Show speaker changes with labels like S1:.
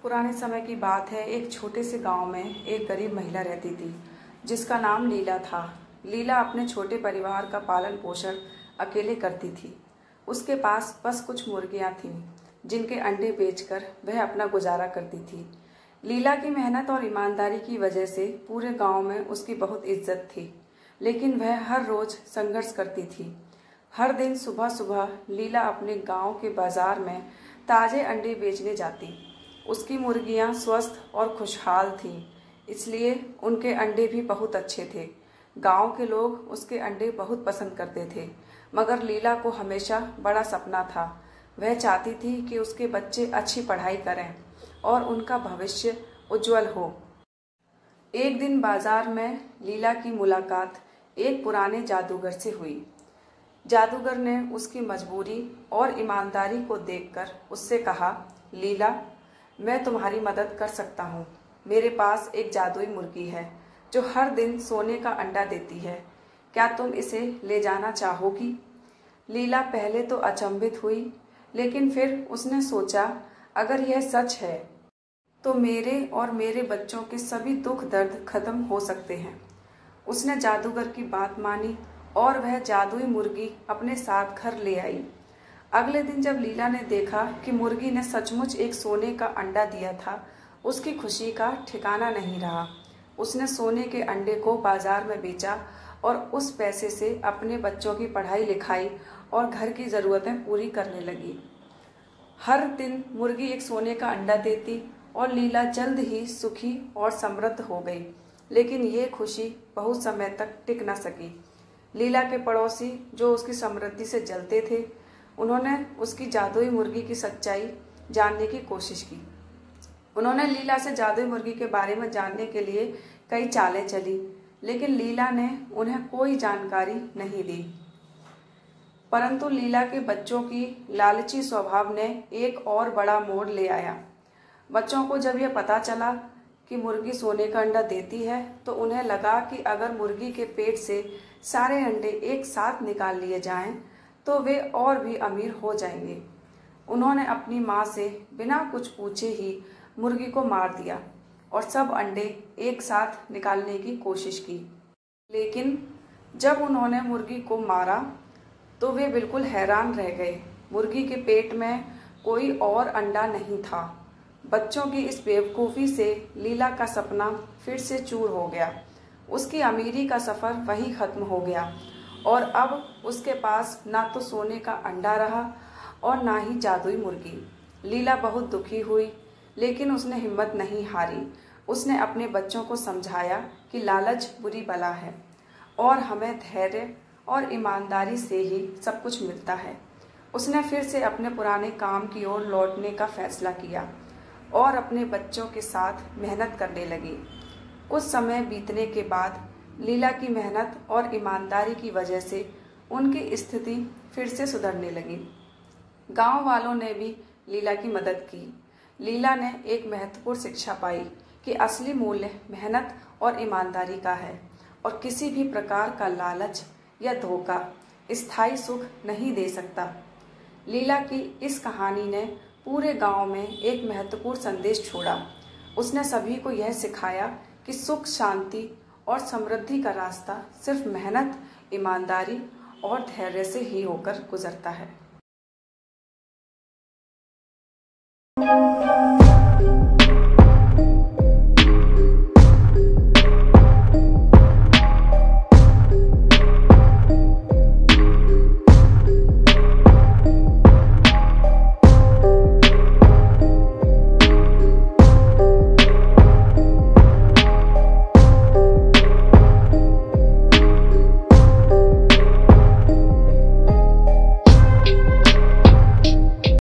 S1: पुराने समय की बात है। एक छोटे से गांव में एक गरीब महिला रहती थी जिसका नाम लीला था। लीला अपने छोटे परिवार का पालन पोषण अकेले करती थी। उसके पास बस कुछ मुर्गियां थीं जिनके अंडे बेचकर वह अपना गुजारा करती थी। लीला की मेहनत और ईमानदारी की वजह से पूरे गांव में उसकी बहुत इज्जत थी, लेकिन वह हर रोज संघर्ष करती थी। हर दिन सुबह सुबह लीला अपने गांव के बाजार में ताजे अंडे बेचने जाती। उसकी मुर्गियां स्वस्थ और खुशहाल थीं, इसलिए उनके अंडे भी बहुत अच्छे थे। गांव के लोग उसके अंडे बहुत पसंद करते थे, मगर लीला को हमेशा बड़ा सपना था। वह चाहती थी कि उसके बच्चे अच्छी पढ़ाई करें और उनका भविष्य उज्जवल हो। एक दिन बाजार में लीला की मुलाकात एक पुराने जादूगर से हुई। जादूगर ने उसकी मजबूरी और ईमानदारी को देखकर उससे कहा, लीला, मैं तुम्हारी मदद कर सकता हूँ। मेरे पास एक जादुई मुर्गी है जो हर दिन सोने का अंडा देती है। क्या तुम इसे ले जाना चाहोगी? लीला पहले तो अचंभित हुई, लेकिन फिर उसने सोचा, अगर यह सच है तो मेरे और मेरे बच्चों के सभी दुख दर्द खत्म हो सकते हैं। उसने जादूगर की बात मानी और वह जादुई मुर्गी अपने साथ घर ले आई। अगले दिन जब लीला ने देखा कि मुर्गी ने सचमुच एक सोने का अंडा दिया था, उसकी खुशी का ठिकाना नहीं रहा। उसने सोने के अंडे को बाजार में बेचा और उस पैसे से अपने बच्चों की पढ़ाई लिखाई और घर की ज़रूरतें पूरी करने लगी। हर दिन मुर्गी एक सोने का अंडा देती और लीला जल्द ही सुखी और समृद्ध हो गई। लेकिन ये खुशी बहुत समय तक टिक न सकी। लीला के पड़ोसी, जो उसकी समृद्धि से जलते थे, उन्होंने उसकी जादुई मुर्गी की सच्चाई जानने की कोशिश की। उन्होंने लीला से जादुई मुर्गी के बारे में जानने के लिए कई चालें चली, लेकिन लीला ने उन्हें कोई जानकारी नहीं दी। परंतु लीला के बच्चों की लालची स्वभाव ने एक और बड़ा मोड़ ले आया। बच्चों को जब यह पता चला कि मुर्गी सोने का अंडा देती है, तो उन्हें लगा कि अगर मुर्गी के पेट से सारे अंडे एक साथ निकाल लिए जाएं, तो वे और भी अमीर हो जाएंगे। उन्होंने अपनी माँ से बिना कुछ पूछे ही मुर्गी को मार दिया और सब अंडे एक साथ निकालने की कोशिश की। लेकिन जब उन्होंने मुर्गी को मारा तो वे बिल्कुल हैरान रह गए। मुर्गी के पेट में कोई और अंडा नहीं था। बच्चों की इस बेवकूफ़ी से लीला का सपना फिर से चूर हो गया। उसकी अमीरी का सफ़र वहीं ख़त्म हो गया और अब उसके पास ना तो सोने का अंडा रहा और ना ही जादुई मुर्गी। लीला बहुत दुखी हुई, लेकिन उसने हिम्मत नहीं हारी। उसने अपने बच्चों को समझाया कि लालच बुरी बला है और हमें धैर्य और ईमानदारी से ही सब कुछ मिलता है। उसने फिर से अपने पुराने काम की ओर लौटने का फैसला किया और अपने बच्चों के साथ मेहनत करने लगी। कुछ समय बीतने के बाद लीला की मेहनत और ईमानदारी की वजह से उनकी स्थिति फिर से सुधरने लगी। गांव वालों ने भी लीला की मदद की। लीला ने एक महत्वपूर्ण शिक्षा पाई कि असली मूल्य मेहनत और ईमानदारी का है और किसी भी प्रकार का लालच या धोखा स्थायी सुख नहीं दे सकता। लीला की इस कहानी ने पूरे गांव में एक महत्वपूर्ण संदेश छोड़ा। उसने सभी को यह सिखाया कि सुख, शांति और समृद्धि का रास्ता सिर्फ मेहनत, ईमानदारी और धैर्य से ही होकर गुजरता है।